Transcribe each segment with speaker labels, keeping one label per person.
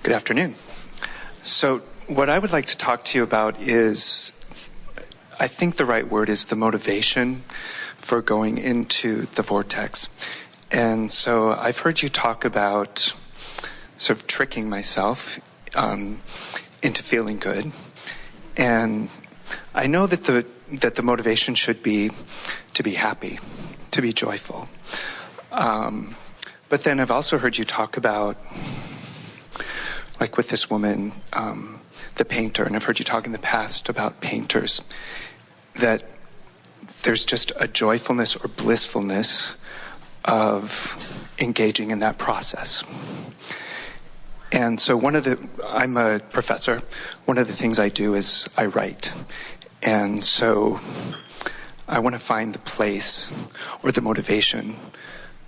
Speaker 1: Good afternoon. So what I would like to talk to you about is, I think the right word is the motivation for going into the vortex. And so I've heard you talk about sort of tricking myself into feeling good. And I know that the motivation should be to be happy, to be joyful. But then I've also heard you talk about, like with this woman, the painter, and I've heard you talk in the past about painters, that there's just a joyfulness or blissfulness of engaging in that process. And so I'm a professor. One of the things I do is I write. And so I want to find the place or the motivation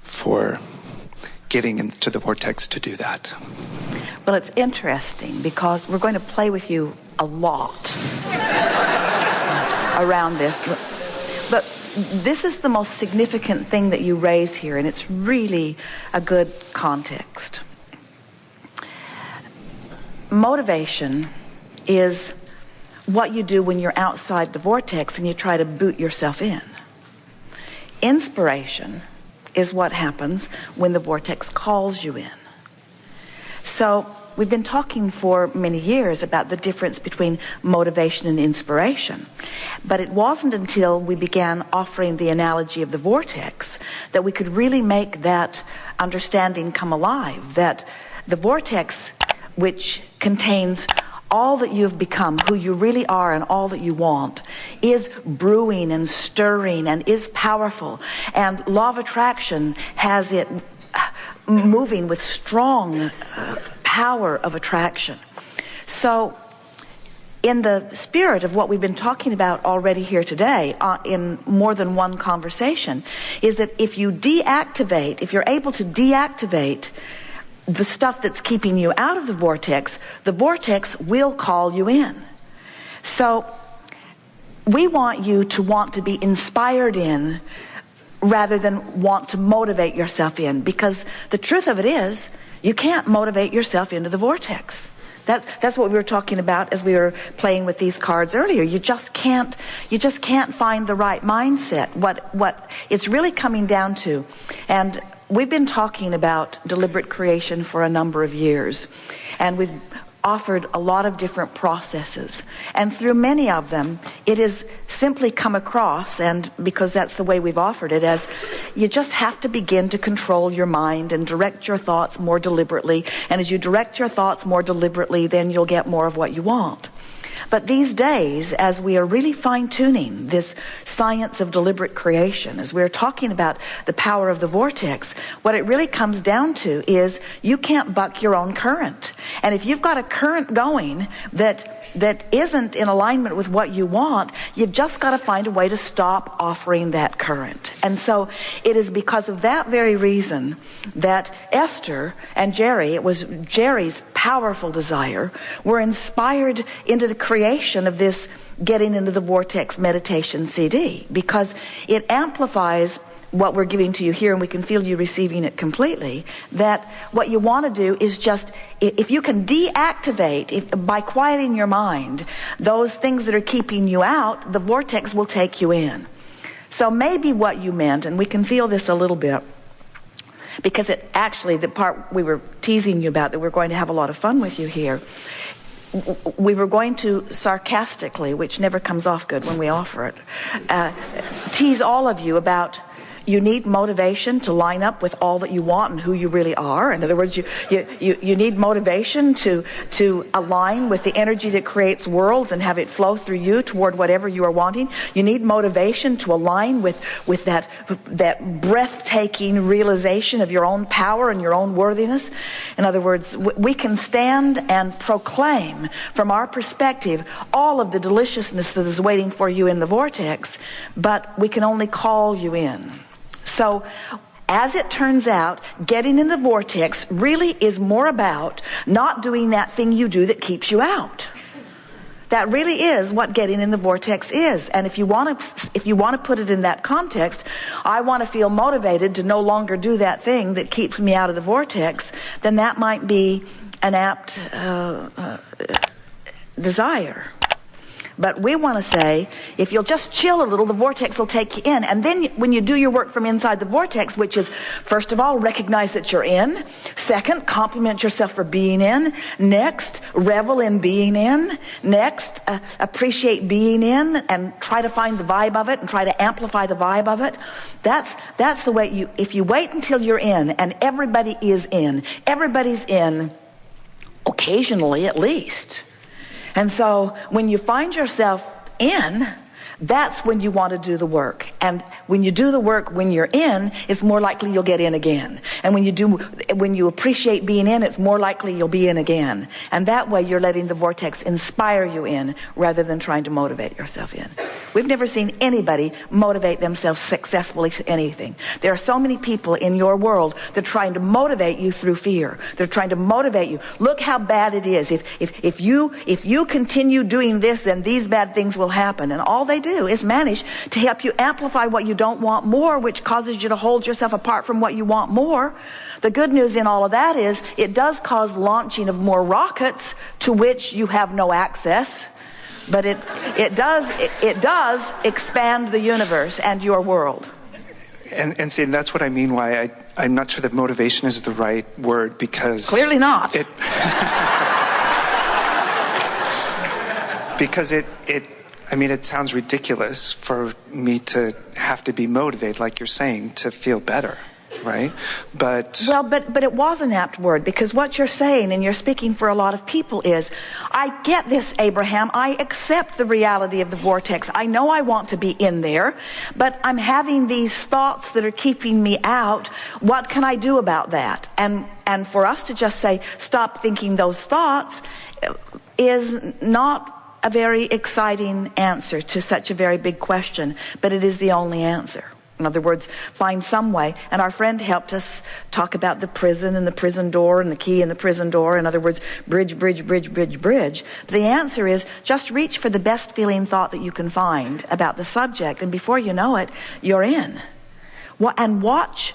Speaker 1: for getting into the vortex to do that.
Speaker 2: Well, it's interesting because we're going to play with you a lot around this. But this is the most significant thing that you raise here, and it's really a good context. Motivation is what you do when you're outside the vortex and you try to boot yourself in. Inspiration is what happens when the vortex calls you in. So we've been talking for many years about the difference between motivation and inspiration. But it wasn't until we began offering the analogy of the vortex that we could really make that understanding come alive, that the vortex, which contains all that you've become, who you really are, and all that you want, is brewing and stirring and is powerful. And law of attraction has it moving with strong power of attraction. So in the spirit of what we've been talking about already here today, in more than one conversation, is that if you're able to deactivate the stuff that's keeping you out of the vortex will call you in. So we want you to want to be inspired in rather than want to motivate yourself in, because the truth of it is you can't motivate yourself into the vortex. That's what we were talking about as we were playing with these cards earlier. You just can't find the right mindset. What it's really coming down to, and we've been talking about deliberate creation for a number of years, and we've offered a lot of different processes, and through many of them it has simply come across, and because that's the way we've offered it, as you just have to begin to control your mind and direct your thoughts more deliberately, and as you direct your thoughts more deliberately, then you'll get more of what you want. But these days, as we are really fine-tuning this science of deliberate creation, as we're talking about the power of the vortex, what it really comes down to is you can't buck your own current. And if you've got a current going that isn't in alignment with what you want, you've just got to find a way to stop offering that current. And so it is because of that very reason that Esther and Jerry, it was Jerry's powerful desire, were inspired into the creation of this Getting into the Vortex meditation CD, because it amplifies what we're giving to you here, and we can feel you receiving it completely, that what you want to do is just, if you can deactivate, by quieting your mind, those things that are keeping you out, the vortex will take you in. So maybe what you meant, and we can feel this a little bit, because it actually, the part we were teasing you about, that we're going to have a lot of fun with you here, we were going to sarcastically, which never comes off good when we offer it, tease all of you about you need motivation to line up with all that you want and who you really are. In other words, you need motivation to align with the energy that creates worlds and have it flow through you toward whatever you are wanting. You need motivation to align with that breathtaking realization of your own power and your own worthiness. In other words, we can stand and proclaim from our perspective all of the deliciousness that is waiting for you in the vortex, but we can only call you in. So, as it turns out, getting in the vortex really is more about not doing that thing you do that keeps you out. That really is what getting in the vortex is. And if you want to put it in that context, I want to feel motivated to no longer do that thing that keeps me out of the vortex, then that might be an apt desire. But we want to say, if you'll just chill a little, the vortex will take you in. And then when you do your work from inside the vortex, which is, first of all, recognize that you're in. Second, compliment yourself for being in. Next, revel in being in. Next, appreciate being in and try to find the vibe of it and try to amplify the vibe of it. That's the way if you wait until you're in, and everybody is in, everybody's in, occasionally at least. And so when you find yourself in, that's when you want to do the work. And when you do the work when you're in, it's more likely you'll get in again. And when you appreciate being in, it's more likely you'll be in again. And that way you're letting the vortex inspire you in rather than trying to motivate yourself in. We've never seen anybody motivate themselves successfully to anything. There are so many people in your world that are trying to motivate you through fear. They're trying to motivate you. Look how bad it is. If you continue doing this, then these bad things will happen. And all they do is manage to help you amplify what you don't want more, which causes you to hold yourself apart from what you want more. The good news in all of that is it does cause launching of more rockets to which you have no access. But it does expand the universe and your world.
Speaker 1: And see, that's what I mean why I'm not sure that motivation is the right word, because...
Speaker 2: Clearly not.
Speaker 1: Because it sounds ridiculous for me to have to be motivated, like you're saying, to feel better, right? But it was an apt word, because what you're saying, and you're speaking for a lot of people, is, I get this, Abraham. I accept the reality of the vortex. I know I want to be in there, but I'm having these thoughts that are keeping me out. What can I do about that? And for us to just say, stop thinking those thoughts, is not a very exciting answer to such a very big question, but it is the only answer. In other words, find some way. And our friend helped us talk about the prison and the prison door and the key in the prison door. In other words, bridge, bridge, bridge, bridge, bridge. But the answer is just reach for the best feeling thought that you can find about the subject, and before you know it, you're in. And watch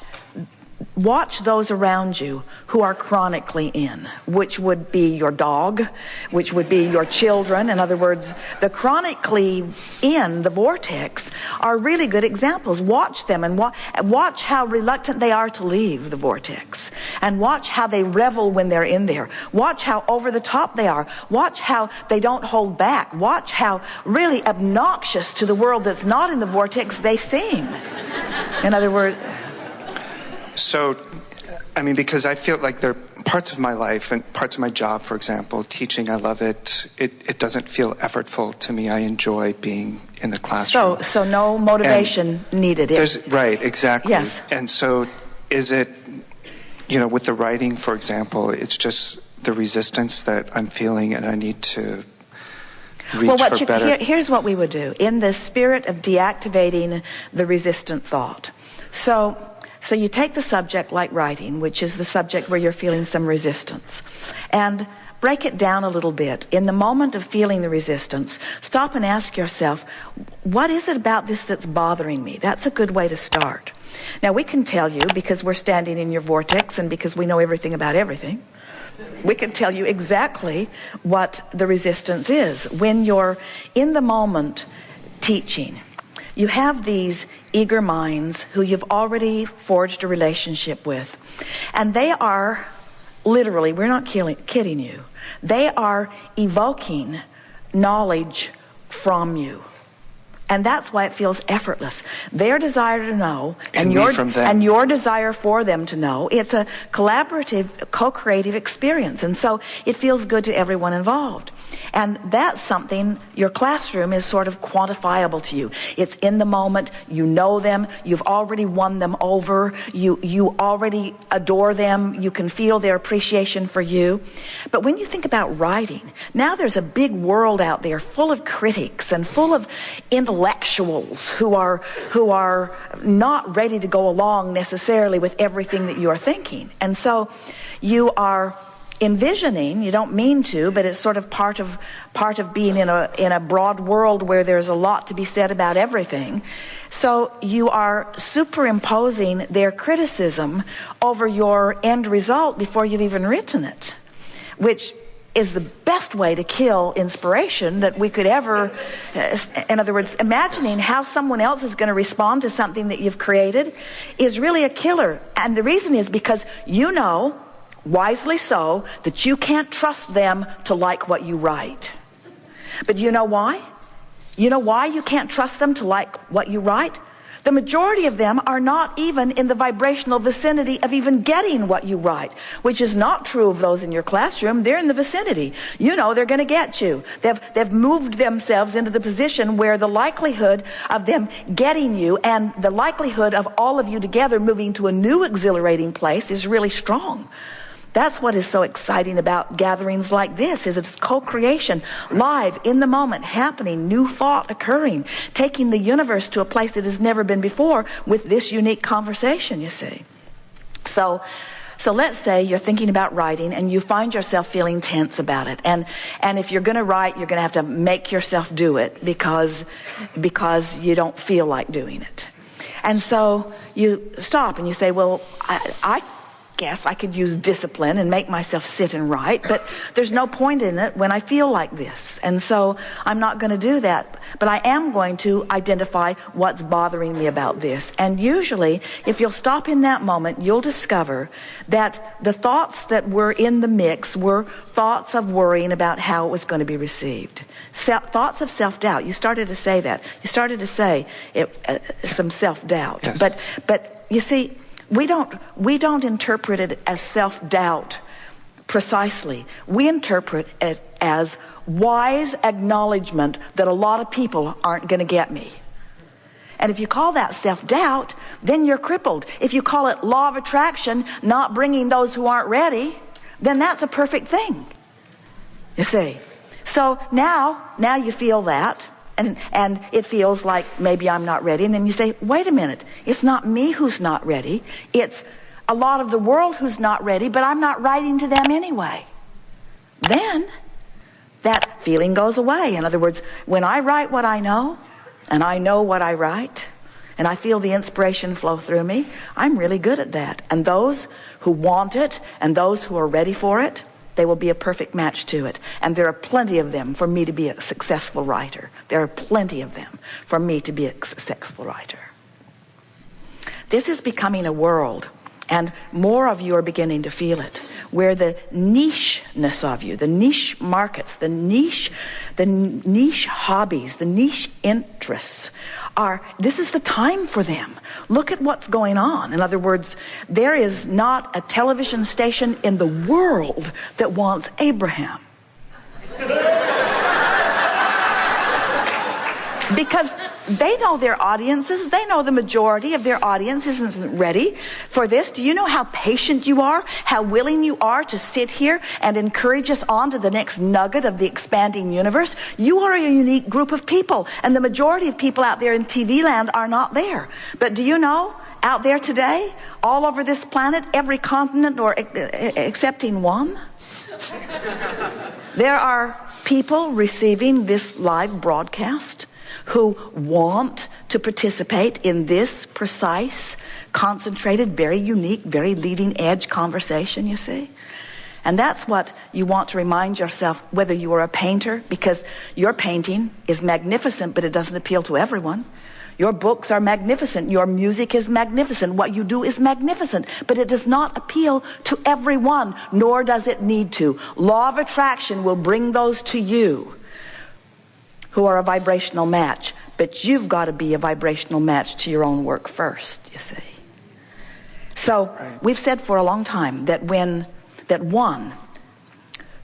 Speaker 1: those around you who are chronically in, which would be your dog, which would be your children. In other words, the chronically in the vortex are really good examples. Watch them and watch how reluctant they are to leave the vortex, and watch how they revel when they're in there. Watch how over the top they are. Watch how they don't hold back. Watch how really obnoxious to the world that's not in the vortex they seem. In other words... So, because I feel like there are parts of my life and parts of my job, for example, teaching, I love it. It doesn't feel effortful to me. I enjoy being in the classroom.
Speaker 2: So no motivation needed.
Speaker 1: Right, exactly.
Speaker 2: Yes.
Speaker 1: And so is it, with the writing, for example, it's just the resistance that I'm feeling, and I need to reach for better.
Speaker 2: Here's what we would do in the spirit of deactivating the resistant thought. So you take the subject like writing, which is the subject where you're feeling some resistance, and break it down a little bit. In the moment of feeling the resistance, stop and ask yourself, what is it about this that's bothering me? That's a good way to start. Now, we can tell you, because we're standing in your vortex and because we know everything about everything, we can tell you exactly what the resistance is. When you're in the moment teaching, you have these eager minds who you've already forged a relationship with. And they are literally, we're not kidding you, they are evoking knowledge from you. And that's why it feels effortless. Their desire to know and your desire for them to know, it's a collaborative, co-creative experience. And so it feels good to everyone involved. And that's something, your classroom is sort of quantifiable to you. It's in the moment, you know them, you've already won them over, you already adore them, you can feel their appreciation for you. But when you think about writing, now there's a big world out there full of critics and full of intellectuals who are not ready to go along necessarily with everything that you're thinking. And so you are envisioning, you don't mean to, but it's sort of part of being in a broad world where there's a lot to be said about everything. So you are superimposing their criticism over your end result before you've even written it. which is the best way to kill inspiration that we could ever, in other words, imagining how someone else is going to respond to something that you've created is really a killer. And the reason is because you know, wisely so, that you can't trust them to like what you write. But you know why? You know why you can't trust them to like what you write? The majority of them are not even in the vibrational vicinity of even getting what you write, which is not true of those in your classroom. They're in the vicinity. You know they're going to get you. They've moved themselves into the position where the likelihood of them getting you and the likelihood of all of you together moving to a new exhilarating place is really strong. That's what is so exciting about gatherings like this, is it's co-creation, live, in the moment, happening, new thought occurring, taking the universe to a place that has never been before with this unique conversation, you see. So let's say you're thinking about writing and you find yourself feeling tense about it. And if you're going to write, you're going to have to make yourself do it because you don't feel like doing it. And so you stop and you say, well, I guess I could use discipline and make myself sit and write, but there's no point in it when I feel like this. And so I'm not going to do that. But I am going to identify what's bothering me about this. And usually, if you'll stop in that moment, you'll discover that the thoughts that were in the mix were thoughts of worrying about how it was going to be received. Thoughts of self-doubt. You started to say that. You started to say some self-doubt.
Speaker 1: Yes.
Speaker 2: But you see, we don't interpret it as self-doubt precisely. We interpret it as wise acknowledgement that a lot of people aren't going to get me. And if you call that self-doubt, then you're crippled. If you call it law of attraction, not bringing those who aren't ready, then that's a perfect thing. You see? So now you feel that. And it feels like maybe I'm not ready. And then you say, wait a minute, it's not me who's not ready. It's a lot of the world who's not ready, but I'm not writing to them anyway. Then that feeling goes away. In other words, when I write what I know, and I know what I write, and I feel the inspiration flow through me, I'm really good at that. And those who want it and those who are ready for it, they will be a perfect match to it. And there are plenty of them for me to be a successful writer. There are plenty of them for me to be a successful writer. This is becoming a world, and more of you are beginning to feel it, where the nicheness of you, the niche markets, the niche hobbies, the niche interests this is the time for them. Look at what's going on. In other words, there is not a television station in the world that wants Abraham. Because they know their audiences. They know the majority of their audience isn't ready for this. Do you know how patient you are? How willing you are to sit here and encourage us on to the next nugget of the expanding universe? You are a unique group of people, and the majority of people out there in TV land are not there. But do you know, out there today, all over this planet, every continent or excepting one, there are people receiving this live broadcast who want to participate in this precise, concentrated, very unique, very leading edge conversation, you see? And that's what you want to remind yourself, whether you are a painter, because your painting is magnificent, but it doesn't appeal to everyone. Your books are magnificent. Your music is magnificent. What you do is magnificent, but it does not appeal to everyone, nor does it need to. Law of attraction will bring those to you who are a vibrational match, but you've got to be a vibrational match to your own work first, you see. So we've said for a long time that one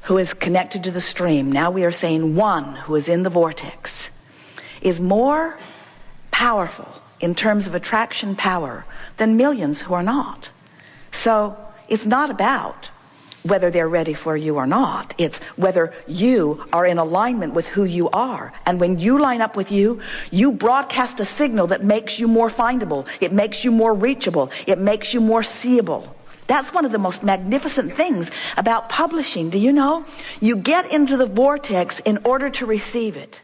Speaker 2: who is connected to the stream, now we are saying one who is in the vortex, is more powerful in terms of attraction power than millions who are not. So it's not about whether they're ready for you or not. It's whether you are in alignment with who you are. And when you line up with you, you broadcast a signal that makes you more findable. It makes you more reachable. It makes you more seeable. That's one of the most magnificent things about publishing. Do you know? You get into the vortex in order to receive it.